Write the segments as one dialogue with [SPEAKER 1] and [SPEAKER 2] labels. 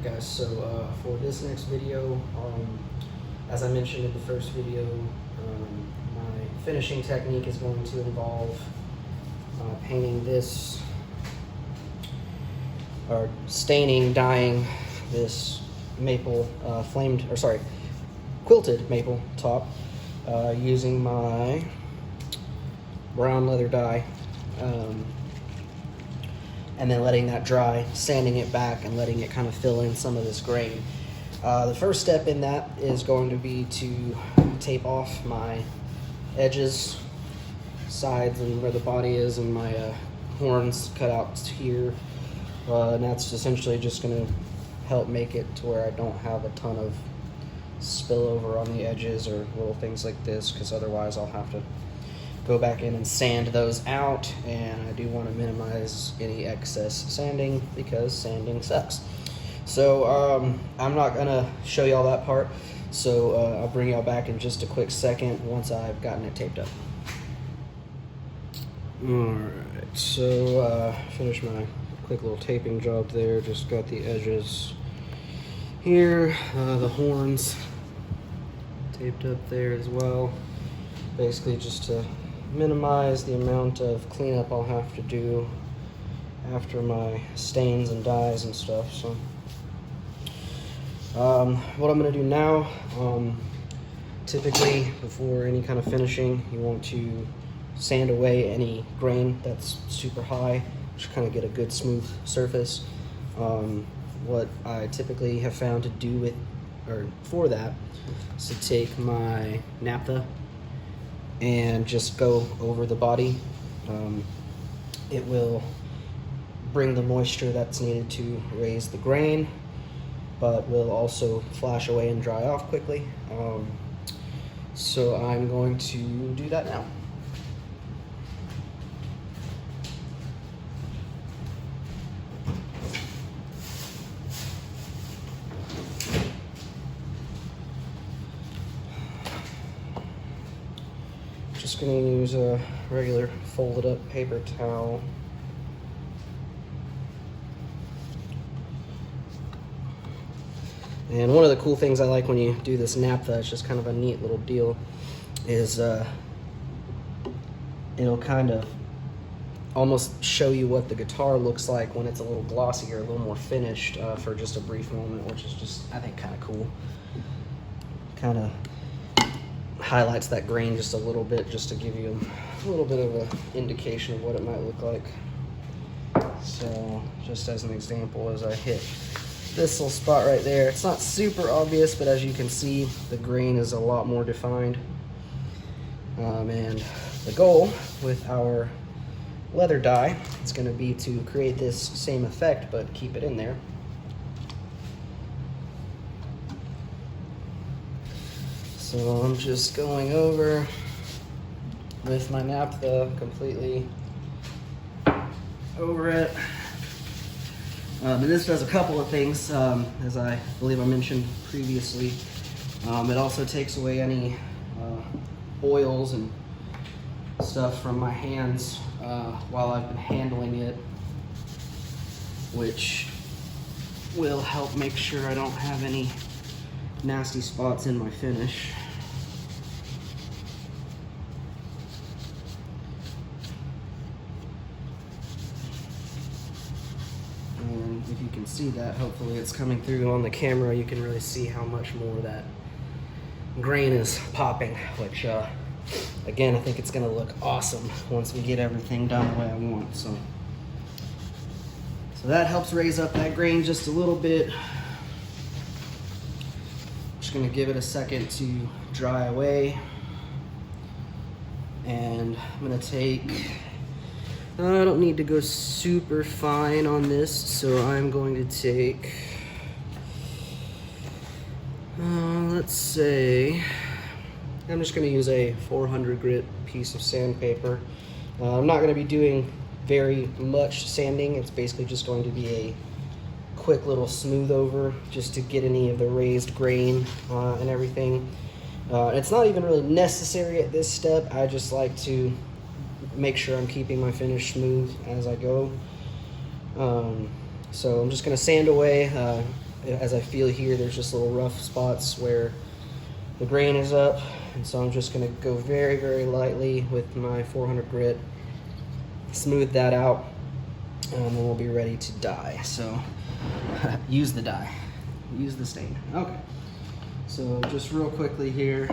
[SPEAKER 1] Guys, so for this next video, as I mentioned in the first video, my finishing technique is going to involve painting this, or staining, dyeing this maple quilted maple top using my brown leather dye, and then letting that dry, sanding it back and letting it kind of fill in some of this grain. The first step in that is going to be to tape off my edges, sides, and where the body is, and my horns cut out here. And that's essentially just going to help make it to where I don't have a ton of spillover on the edges or little things like this, because otherwise I'll have to go back in and sand those out, and I do want to minimize any excess sanding because sanding sucks. So I'm not gonna show y'all that part, so I'll bring y'all back in just a quick second once I've gotten it taped up. Alright, so finished my quick little taping job there. Just got the edges here, the horns taped up there as well, basically just to minimize the amount of cleanup I'll have to do after my stains and dyes and stuff. So what I'm going to do now, typically before any kind of finishing, you want to sand away any grain that's super high, just kind of get a good smooth surface. What I typically have found to do for that is to take my naphtha and just go over the body. It will bring the moisture that's needed to raise the grain, but will also flash away and dry off quickly. So I'm going to do that now. Just going to use a regular folded up paper towel. And one of the cool things I like when you do this naphtha, it's just kind of a neat little deal, is it'll kind of almost show you what the guitar looks like when it's a little glossier, a little more finished for just a brief moment, which is just, I think, kind of cool. Kind of highlights that grain just a little bit, just to give you a little bit of an indication of what it might look like. So just as an example, as I hit this little spot right there, it's not super obvious, but as you can see, the grain is a lot more defined. And the goal with our leather dye is going to be to create this same effect but keep it in there. So I'm just going over with my naphtha completely over it. And this does a couple of things, as I believe I mentioned previously. It also takes away any oils and stuff from my hands while I've been handling it, which will help make sure I don't have any nasty spots in my finish. And if you can see that, hopefully it's coming through on the camera, you can really see how much more that grain is popping, which again, I think it's going to look awesome once we get everything done the way I want. So that helps raise up that grain just a little bit. Going to give it a second to dry away, and I'm going to take, I don't need to go super fine on this, so I'm going to take, let's say, I'm just going to use a 400 grit piece of sandpaper. I'm not going to be doing very much sanding. It's basically just going to be a quick little smooth over just to get any of the raised grain and everything. It's not even really necessary at this step. I just like to make sure I'm keeping my finish smooth as I go. So I'm just going to sand away as I feel here, there's just little rough spots where the grain is up, and so I'm just gonna go very, very lightly with my 400 grit, smooth that out, and then we'll be ready to dye. So use the dye, use the stain. Okay, so just real quickly here.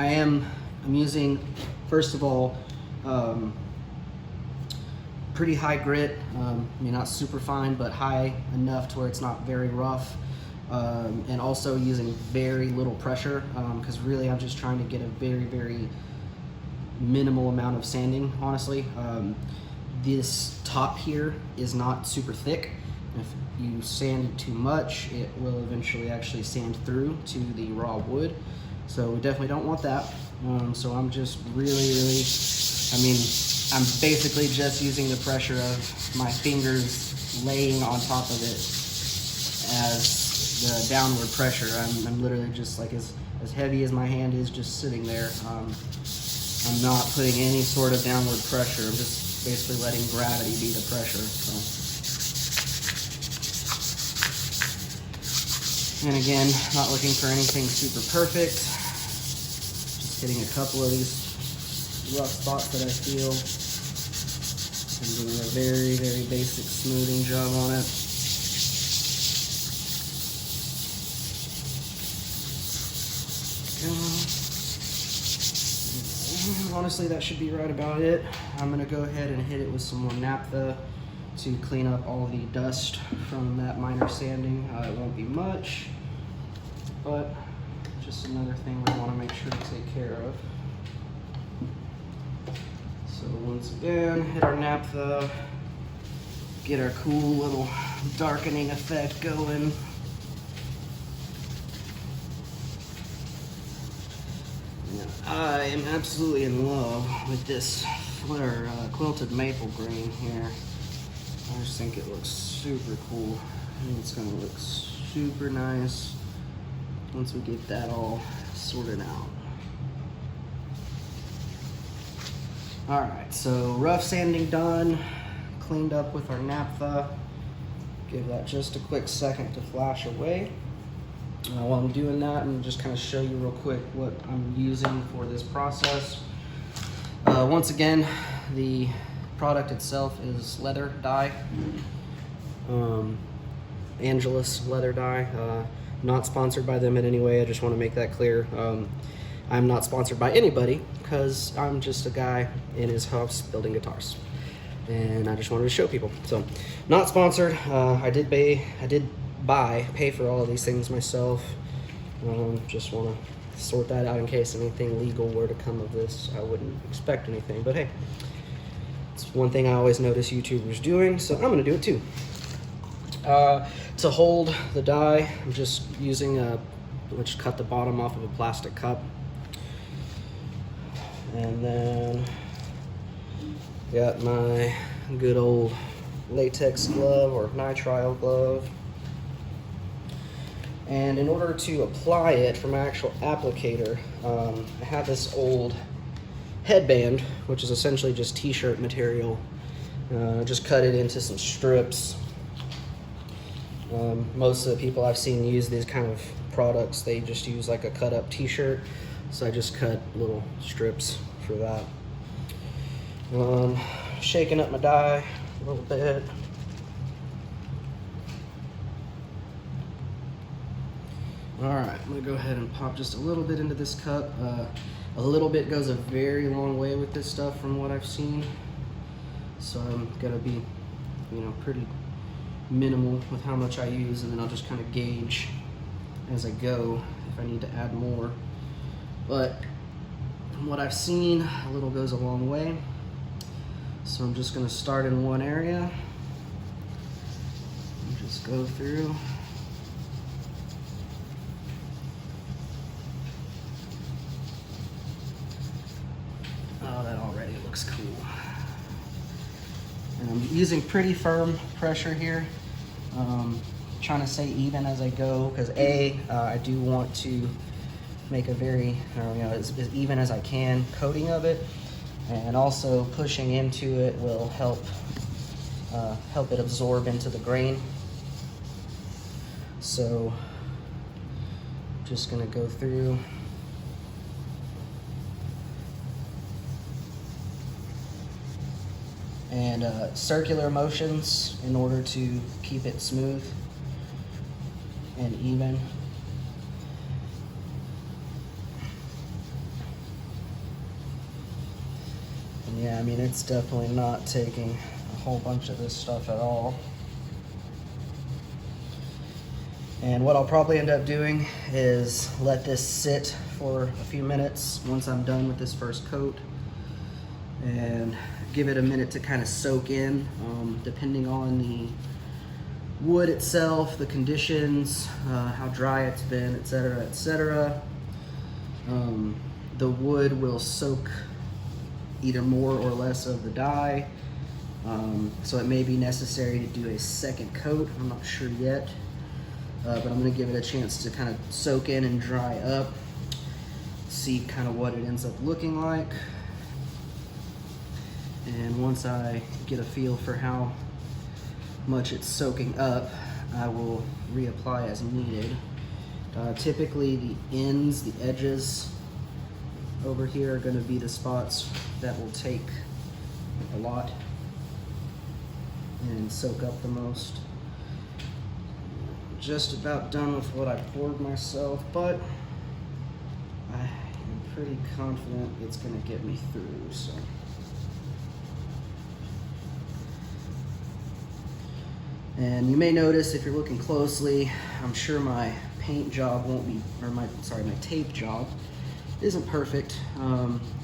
[SPEAKER 1] And I'm using, first of all, pretty high grit. I mean, not super fine, but high enough to where it's not very rough. And also using very little pressure, because really I'm just trying to get a very, very minimal amount of sanding, honestly. This top here is not super thick. If you sand it too much, it will eventually actually sand through to the raw wood. So we definitely don't want that. So I'm just really, I mean, I'm basically just using the pressure of my fingers laying on top of it as the downward pressure. I'm literally just like as heavy as my hand is just sitting there. I'm not putting any sort of downward pressure. I'm just basically letting gravity be the pressure. So. And again, not looking for anything super perfect. Just hitting a couple of these rough spots that I feel. And doing a very, very basic smoothing job on it. Honestly, that should be right about it. I'm gonna go ahead and hit it with some more naphtha to clean up all the dust from that minor sanding. It won't be much, but just another thing we want to make sure to take care of. So once again, hit our naphtha, get our cool little darkening effect going. I am absolutely in love with this quilted maple green here. I just think it looks super cool. And it's gonna look super nice once we get that all sorted out. All right, so rough sanding done, cleaned up with our naphtha. Give that just a quick second to flash away. While I'm doing that, I'm just kind of show you real quick what I'm using for this process. Once again, the product itself is leather dye, Angelus leather dye. Not sponsored by them in any way. I just want to make that clear. I'm not sponsored by anybody because I'm just a guy in his house building guitars, and I just wanted to show people. So, not sponsored. I did pay for all of these things myself. Just want to sort that out in case anything legal were to come of this. I wouldn't expect anything, but hey, it's one thing I always notice YouTubers doing, so I'm gonna do it too. To hold the dye, I'm just using which cut the bottom off of a plastic cup, and then got my good old latex glove or nitrile glove. And in order to apply it from my actual applicator, I have this old headband, which is essentially just t-shirt material. Just cut it into some strips. Most of the people I've seen use these kind of products, they just use like a cut up t-shirt. So I just cut little strips for that. Shaking up my dye a little bit. All right, I'm gonna go ahead and pop just a little bit into this cup. A little bit goes a very long way with this stuff from what I've seen. So I'm gonna be, pretty minimal with how much I use, and then I'll just kind of gauge as I go if I need to add more. But from what I've seen, a little goes a long way. So I'm just gonna start in one area and just go through. Oh, that already looks cool. And I'm using pretty firm pressure here. trying to stay even as I go, because I do want to make a very, as even as I can coating of it, and also pushing into it will help it absorb into the grain. So just gonna go through and circular motions in order to keep it smooth and even. And yeah, I mean, it's definitely not taking a whole bunch of this stuff at all. And what I'll probably end up doing is let this sit for a few minutes once I'm done with this first coat, and give it a minute to kind of soak in, depending on the wood itself, the conditions, how dry it's been, etc., etc. The wood will soak either more or less of the dye, so it may be necessary to do a second coat. I'm not sure yet, but I'm going to give it a chance to kind of soak in and dry up, see kind of what it ends up looking like. And once I get a feel for how much it's soaking up, I will reapply as needed. Typically the ends, the edges over here are going to be the spots that will take a lot and soak up the most. Just about done with what I poured myself, but I am pretty confident it's going to get me through. So. And you may notice if you're looking closely, I'm sure my paint job won't be, or my tape job isn't perfect.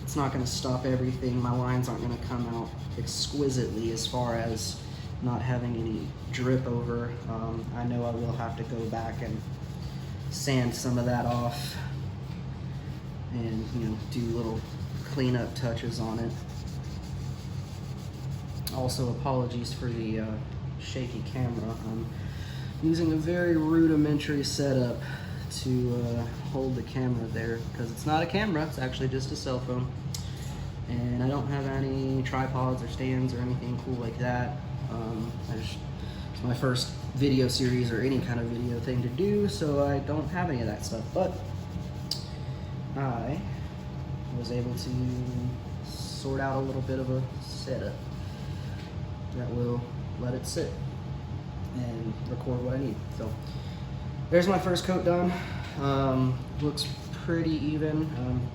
[SPEAKER 1] It's not gonna stop everything. My lines aren't gonna come out exquisitely as far as not having any drip over. I know I will have to go back and sand some of that off and do little cleanup touches on it. Also, apologies for the shaky camera. I'm using a very rudimentary setup to hold the camera there, because it's not a camera, it's actually just a cell phone, and I don't have any tripods or stands or anything cool like that. It's my first video series or any kind of video thing to do, so I don't have any of that stuff, but I was able to sort out a little bit of a setup that will let it sit and record what I need. So there's my first coat done. Looks pretty even.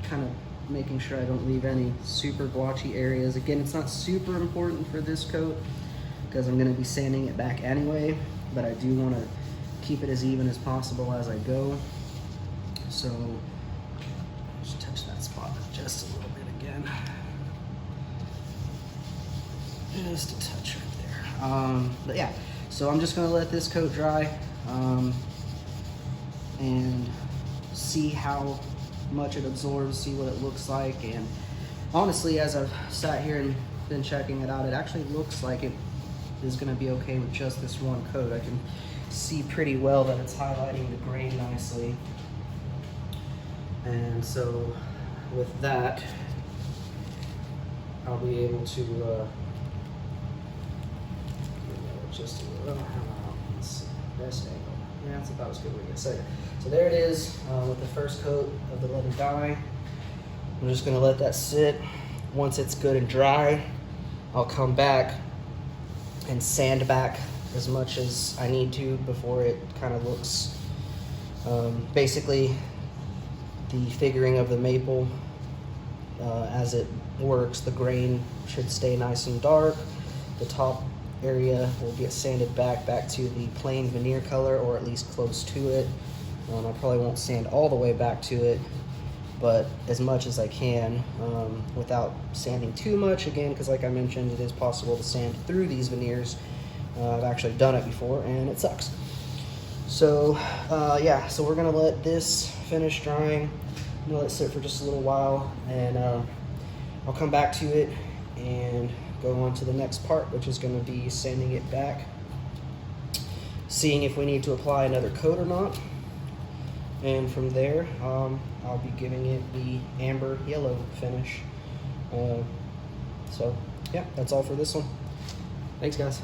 [SPEAKER 1] Kind of making sure I don't leave any super blotchy areas. Again, it's not super important for this coat because I'm going to be sanding it back anyway, but I do want to keep it as even as possible as I go. So just touch that spot just a little bit again. Just a touch right there. But yeah, so I'm just gonna let this coat dry and see how much it absorbs, see what it looks like. And honestly, as I've sat here and been checking it out, it actually looks like it is gonna be okay with just this one coat. I can see pretty well that it's highlighting the grain nicely. And so with that, I'll be able to just a little, let's see, best angle. Yeah, that's about as good as we can say. So there it is with the first coat of the leather dye. I'm just gonna let that sit. Once it's good and dry, I'll come back and sand back as much as I need to before it kind of looks, basically the figuring of the maple as it works, the grain should stay nice and dark. The top area will get sanded back to the plain veneer color, or at least close to it. I probably won't sand all the way back to it, but as much as I can without sanding too much, again, because like I mentioned, it is possible to sand through these veneers. I've actually done it before and it sucks. So yeah, so we're gonna let this finish drying. I'm gonna let it sit for just a little while, and I'll come back to it and go on to the next part, which is going to be sanding it back seeing if we need to apply another coat or not. And from there, I'll be giving it the amber yellow finish. So yeah, that's all for this one. Thanks, guys.